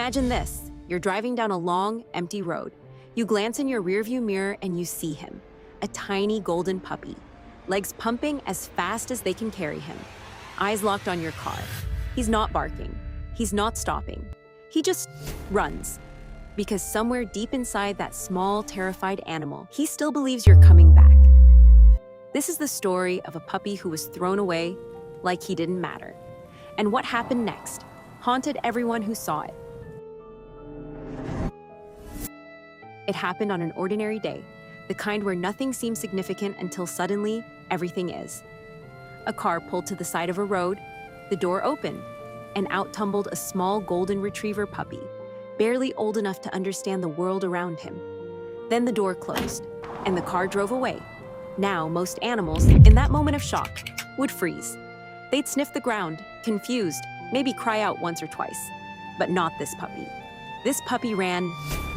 Imagine this. You're driving down a long, empty road. You glance in your rearview mirror and you see him, a tiny golden puppy, legs pumping as fast as they can carry him, eyes locked on your car. He's not barking. He's not stopping. He just runs. Because somewhere deep inside that small, terrified animal, he still believes you're coming back. This is the story of a puppy who was thrown away like he didn't matter. And what happened next haunted everyone who saw it. It happened on an ordinary day, the kind where nothing seems significant until suddenly everything is. A car pulled to the side of a road, the door opened, and out tumbled a small golden retriever puppy, barely old enough to understand the world around him. Then the door closed, and the car drove away. Now, most animals, in that moment of shock, would freeze. They'd sniff the ground, confused, maybe cry out once or twice. But not this puppy. This puppy ran.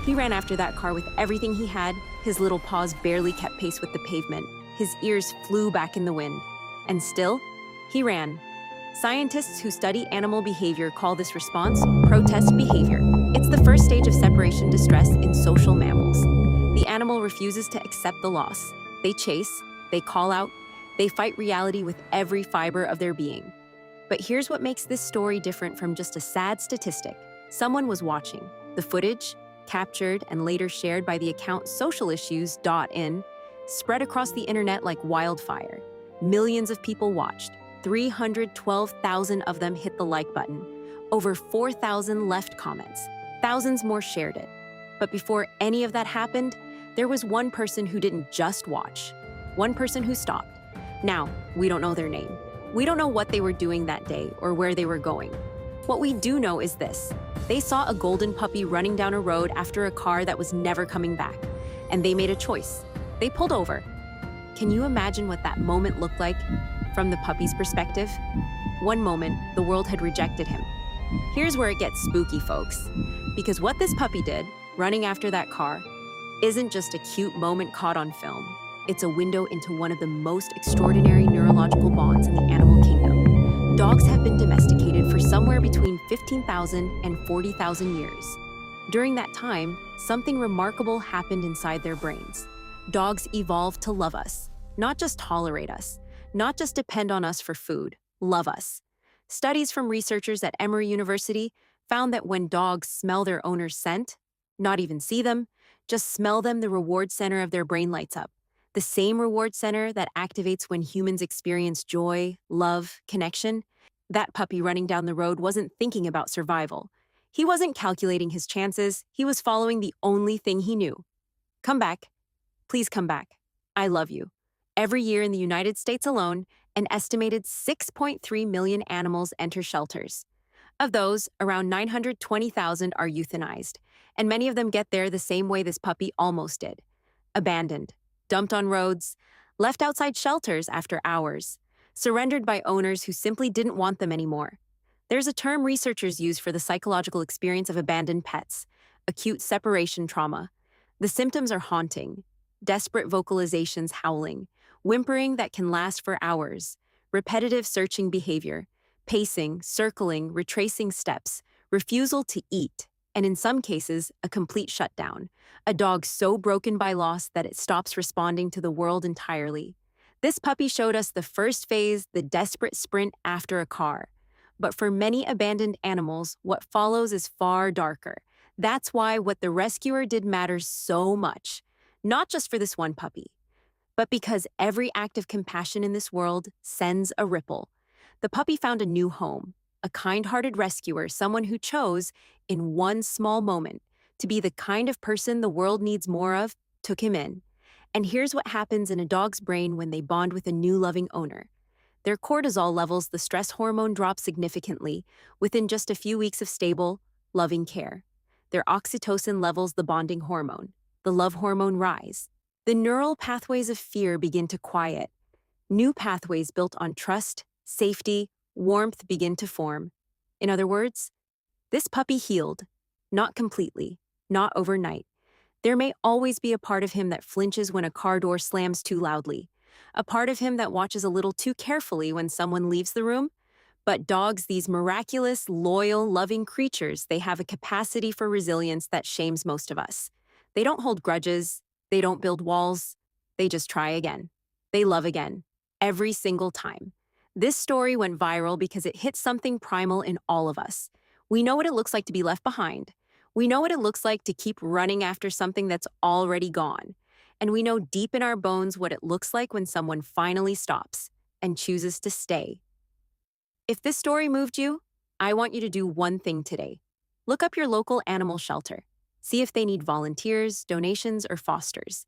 He ran after that car with everything he had. His little paws barely kept pace with the pavement. His ears flew back in the wind. And still, he ran. Scientists who study animal behavior call this response protest behavior. It's the first stage of separation distress in social mammals. The animal refuses to accept the loss. They chase, they call out, they fight reality with every fiber of their being. But here's what makes this story different from just a sad statistic. Someone was watching. The footage, captured and later shared by the account socialissues.in, spread across the internet like wildfire. Millions of people watched. 312,000 of them hit the like button. Over 4,000 left comments. Thousands more shared it. But before any of that happened, there was one person who didn't just watch. One person who stopped. Now, we don't know their name. We don't know what they were doing that day or where they were going. What we do know is this. They saw a golden puppy running down a road after a car that was never coming back. And they made a choice. They pulled over. Can you imagine what that moment looked like from the puppy's perspective? One moment, the world had rejected him. Here's where it gets spooky, folks. Because what this puppy did, running after that car, isn't just a cute moment caught on film. It's a window into one of the most extraordinary neurological bonds in the animal kingdom. Dogs have been domesticated for somewhere between 15,000 and 40,000 years. During that time, something remarkable happened inside their brains. Dogs evolved to love us, not just tolerate us, not just depend on us for food, love us. Studies from researchers at Emory University found that when dogs smell their owner's scent, not even see them, just smell them, the reward center of their brain lights up. The same reward center that activates when humans experience joy, love, connection. That puppy running down the road wasn't thinking about survival. He wasn't calculating his chances. He was following the only thing he knew. Come back. Please come back. I love you. Every year in the United States alone, an estimated 6.3 million animals enter shelters. Of those, around 920,000 are euthanized, and many of them get there the same way this puppy almost did. Abandoned, dumped on roads, left outside shelters after hours, surrendered by owners who simply didn't want them anymore. There's a term researchers use for the psychological experience of abandoned pets: acute separation trauma. The symptoms are haunting, desperate vocalizations howling, whimpering that can last for hours, repetitive searching behavior, pacing, circling, retracing steps, refusal to eat, and in some cases, a complete shutdown. A dog so broken by loss that it stops responding to the world entirely. This puppy showed us the first phase, the desperate sprint after a car. But for many abandoned animals, what follows is far darker. That's why what the rescuer did matters so much. Not just for this one puppy, but because every act of compassion in this world sends a ripple. The puppy found a new home, a kind-hearted rescuer, someone who chose, in one small moment, to be the kind of person the world needs more of, took him in. And here's what happens in a dog's brain when they bond with a new loving owner. Their cortisol levels, the stress hormone, drop significantly within just a few weeks of stable, loving care. Their oxytocin levels, the bonding hormone, the love hormone, rise. The neural pathways of fear begin to quiet. New pathways built on trust, safety, warmth begin to form. In other words, this puppy healed, not completely, not overnight. There may always be a part of him that flinches when a car door slams too loudly, a part of him that watches a little too carefully when someone leaves the room, But dogs, these miraculous, loyal, loving creatures, they have a capacity for resilience that shames most of us. They don't hold grudges, they don't build walls, they just try again. They love again, every single time. This story went viral because it hit something primal in all of us. We know what it looks like to be left behind. We know what it looks like to keep running after something that's already gone. And we know deep in our bones what it looks like when someone finally stops and chooses to stay. If this story moved you, I want you to do one thing today. Look up your local animal shelter. See if they need volunteers, donations, or fosters.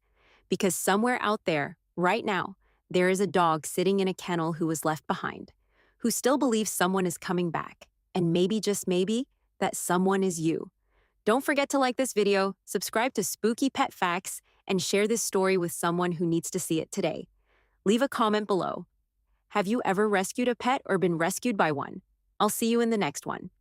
Because somewhere out there, right now, there is a dog sitting in a kennel who was left behind, who still believes someone is coming back. And maybe, just maybe, that someone is you. Don't forget to like this video, subscribe to Spooky Pet Facts, and share this story with someone who needs to see it today. Leave a comment below. Have you ever rescued a pet or been rescued by one? I'll see you in the next one.